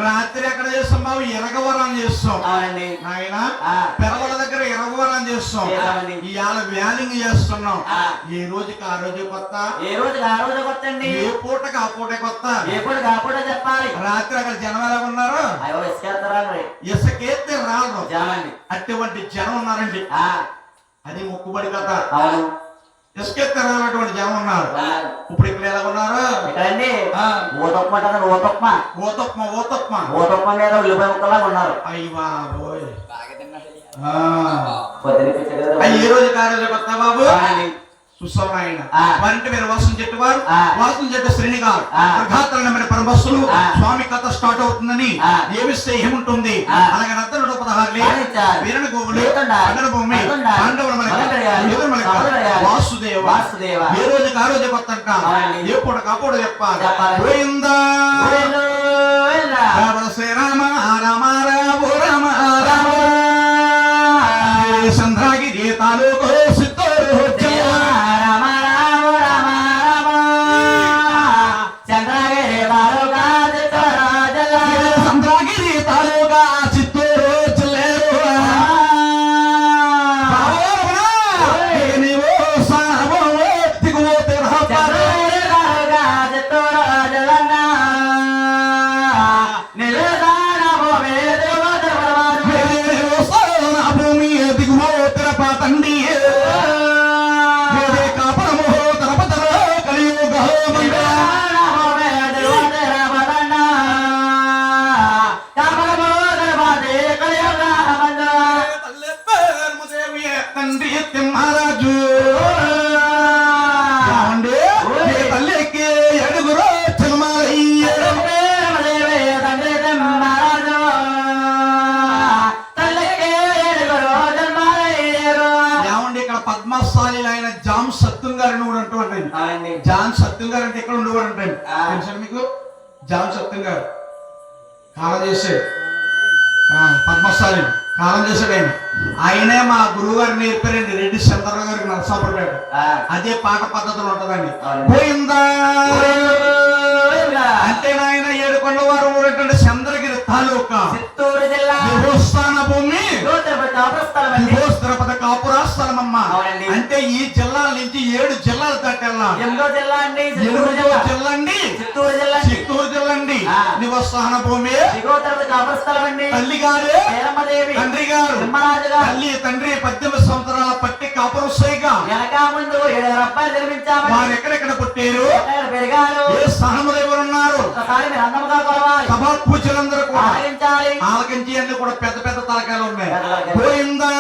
రాత్రి ఎక్కడ చేస్తాం బాబు? ఎరగవరం చేస్తాం. ఆయన పెరవల దగ్గర ఎరగవరం చేస్తాం. ఇవాళ వ్యాలింగ్ చేస్తున్నాం. ఏ రోజుకి ఆ రోజు కొత్త, ఏ రోజుకి ఆ రోజు కొత్త అండి. ఏ పూటకి ఆ పూట కొత్త, ఏ పూటకి ఆ పూట చెప్పాలి. రాత్రి అక్కడ జనం ఎలా ఉన్నారు? ఇసుకేస్తే రాళ్ళు అటువంటి జనం ఉన్నారండి. అది మొక్కుబడి కథ. ఇసుకెత్తనటువంటి జనం ఉన్నారు. ఇప్పుడు ఇక్కడ ఎలా ఉన్నారు? ఈ రోజు కార్యాలయ కొత్త బాబు చూస్తాం. వారంటే మీరు వాసన చెట్టు వారు, వాసన చెట్టు శ్రేణి గారు పరమస్సులు స్వామి కథ స్టార్ట్ అవుతుందని ఏమిస్తే ఏముంటుంది అలాగే నద్దరు 16 వీరణ గోవులు అగర భూమి పాండవుల వాసుదేవ ఏ రోజుకి ఆ రోజు కొత్త అంట. ఏ పూట కాపూడ చెప్పాలి. గోవిందా శ్రీరామ రామ రామ రామ రామ చంద్రగిరి తాలూకు జాన్ సత్యం గారు అంటే ఎక్కడ ఉండేవారు అంటే తెలుసా మీకు? జాన్ సత్యం గారు కాలం చేశాడు, పద్మశాలి కాలం చేశాడు. ఆయనే మా గురువు గారు నేర్పారండి. రెడ్డి చంద్రరావు గారికి నరసాపురపేట. అదే పాట పద్ధతులు ఉంటదండి. పోయిందా అంటే నాయన ఏడుకొండ వారు ఊరేటువంటి చంద్రగిరి తాలూకా చిత్తూరు జిల్లా దేవస్థాన భూమి తిరుపతి కాపురాస్థలమమ్మ. అంటే ఈ జిల్లాల నుంచి 7 జిల్లాలు దాటెళ్ళా. జిల్లా అండి జిల్లా అండి చిత్తూరు జిల్లా అండి. నివస్థాన భూమి తల్లి గారు తండ్రి గారు తల్లి తండ్రి 18 సంవత్సరాల పట్టి కాపురం సైగా వారు ఎక్కడెక్కడ పుట్టారు, ఏ స్థానంలో ఎవరున్నారు, సభా పూజలందరూ కూడా ఆలకించి అన్ని కూడా పెద్ద పెద్ద తలకాయలు ఉన్నాయి. పోయిందా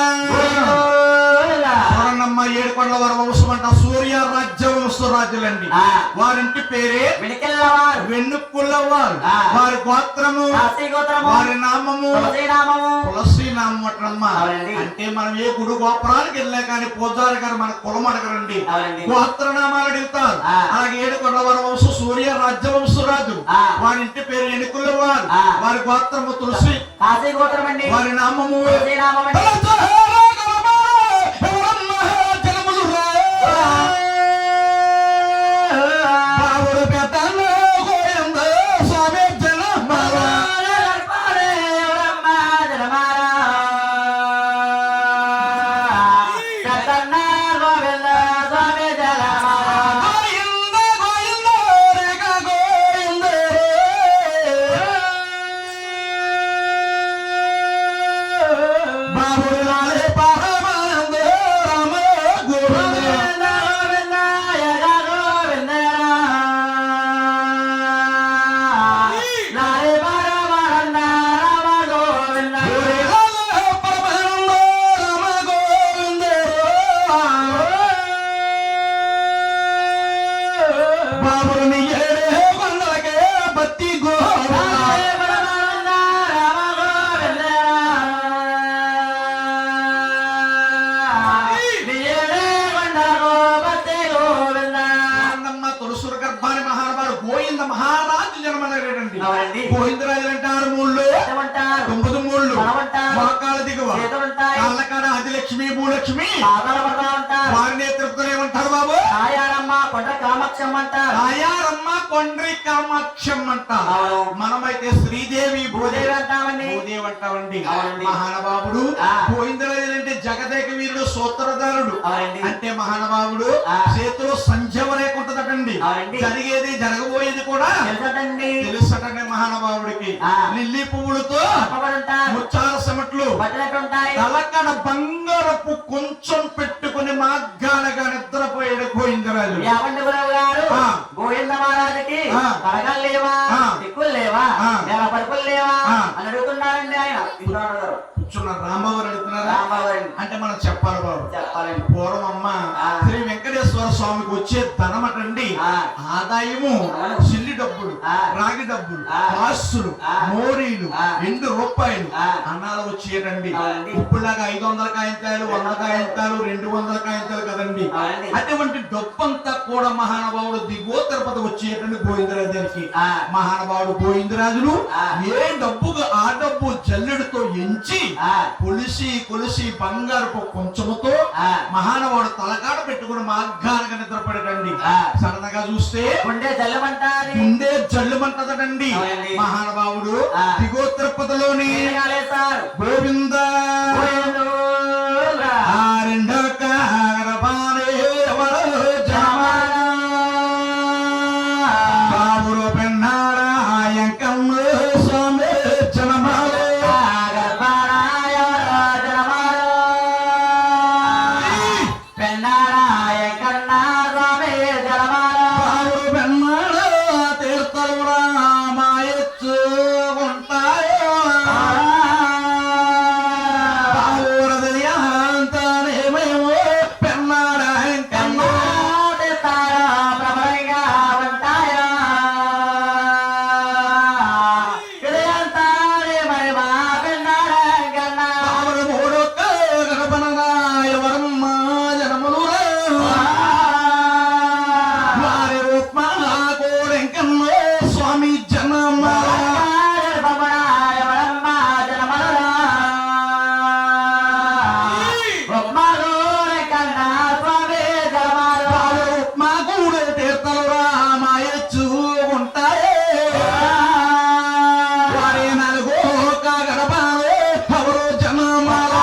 చూడండమ్మ ఏడుకొండల వారి వంశం అంట. సూర్య రాజ్య వంశ రాజ్యం రాజులండి. ఆ. వారింటి పేరే వెనుకెళ్ళవారు వెన్నుకుల్లవారు. ఆ. వారి గోత్రము కాశీ గోత్రము వారి నామము తులసి నామము తులసి నామం అట్లమ్మా. అవునండి. అంటే మనం ఏ గుడి గోపురానికి వెళ్ళా కానీ పూజారి గారు మన కులం అడగరండి, అవునండి. గోత్రనామాలు అడుగుతారు. ఆ. అలాగే ఏడుకొండలవారి వంశం సూర్య రాజ్యవంశరాజు. ఆ. వారి ఇంటి పేరు ఎన్నికుల్లవారు. ఆ. వారి గోత్రము తులసి, కాశీ గోత్రం అండి వారి నామము తులసి నామం అండి బావుడు పెద్దలు గోవింద స్వామి జనమాల. గోవింద గోవింద రేగ గోవింద. బావుడు లాలే పరమానంద రామ గోవింద. బాబుని ఏడే కొండలకే బత్తి గోవింద. ఆనందమ్మ తొలసూరు గర్భాని మహానుభావుడు గోవింద మహారాజు జన్మనగరండి. అవునండి. గోవిందరాజు అంటారు మూళ్ళు, ఏమంటారు? 9 మూళ్ళు, మనమంటారు. మోకాళ్ళ దిగువ, చేతులుంటాయి. కాళ్ళకాడ ఆదిలక్ష్మి భూలక్ష్మి. పాదాల పడతా ఉంటారు. వారిని తిరుపతిలో ఏమంటారు బాబు? తాయారమ్మ కొండ కామాక్షమ్మ అంటారు. ఆయారమ్మ కొండ్రి కామాక్షం అంటారు. అవును. మనమైతే శ్రీదేవి భూదేవి అంటామండి. భూదేవి అంటామండి. అవునండి. మహానుభావుడు ఆ. గోవిందరాజు అంటే జగదేక వీరుడు సూత్రధారుడు. అవునండి. అంటే మహానుభావుడు ఆ. చేతిలో సంజమ రేఖ ఉంటదటండి. అవునండి. జరిగేది జరగబోయేది కూడా తెలుసటండి. తెలుసటండి మహానుభావుడికి. ఆ. లిల్లీ పువ్వులతో తప్పబడి ఉంటారు. ముచ్చాల సెమట్లు బట్టలెట్టుంటాయి. తలకడ బంగారపు కొంచెం పెట్టుకుని మాగ్గానగా నిద్రపోయాడు గోవిందరాజు. యావండి గురువు గారు ఆ. గోవింద మహారాజుకి ఆ. పడగలు లేవా ఆ. దిక్కులు లేవా ఆ. నెల పరుపులు లేవా ఆ. అని అడుగుతున్నారండి ఆయన తిరునాడు గారు కూర్చున్నారు. రాంబాబు అడుగుతున్నారా? రాంబాబు గారండి అంటే మనం చెప్పాలి బాబు. చెప్పాలండి. పూర్వం అమ్మ ఆ. శ్రీ వెంకటేశ్వర స్వామికి వచ్చే ధనమటండి ఆ. ఆదాయము ఆ. సిల్లి డబ్బులు, ఆ. రాగి డబ్బులు, ఆ. కాసులు, ఆ. మోరీలు, ఆ. ఎండు రూపాయలు, ఆ. అన్నాలు వచ్చేటండి. అవునండి. ఇప్పుడులాగా 500 కాయింతాలు, 100 కాయింతాలు, 200 కాయింతాలు కదండి. అవునండి. అటువంటి డబ్బంతా కూడా మహానుభావుడు దిగువ తిరుపతి వచ్చేటండి గోవిందరాజు గారికి. ఆ. మహానుభావుడు గోవిందరాజులు ఆ. ఏ డబ్బుగా ఆ డబ్బు జల్లెడుతో ఎంచి ఆ. కొలిసి బంగారపు కొంచెముతో ఆ. మహానుభావుడు తలకాడ పెట్టుకుని మార్గానికి నిద్రపడటండి. ఆ. సడన్గా చూస్తే గుండె జల్లమంటారు ముందే జల్లుమంటదటండి. అవునండి. మహానుభావుడు ఆ. దిగో తిరుపతిలోని సార్ గోవింద ఆ రెండో కారపానే ఎవరో జనమాన. బాబురు పెన్నారా ఎంకమ్మ స్వామి జనమాల. బాబురు పెన్నారా తీర్థలు రామాయచ్చు ఉంటాయో. బాబురది అంతానేమేమో పెన్నారా ఎంకమ్మ. బాబురు మూడొక్క గణపనగా ఎవరమ్మ జనములు వారి ఉప్మా కోడెంకమ్మ స్వామి జనమాల. బాబురు ఉప్మా కూడే తీర్థలు రామాయచ్చు ఉంటాయే. వారి నలుగు గడపాలే ఎవరు జనమాల.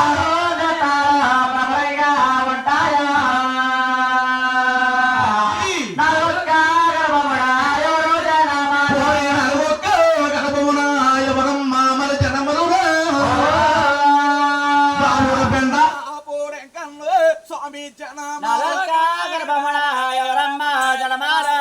వారి నలుగు గడపమున ఎవరమ్మ మన జనములు. బాబురు పెండ కోడెంకమ్మ స్వామి జనమాల. ఎవరమ్మ జనమారా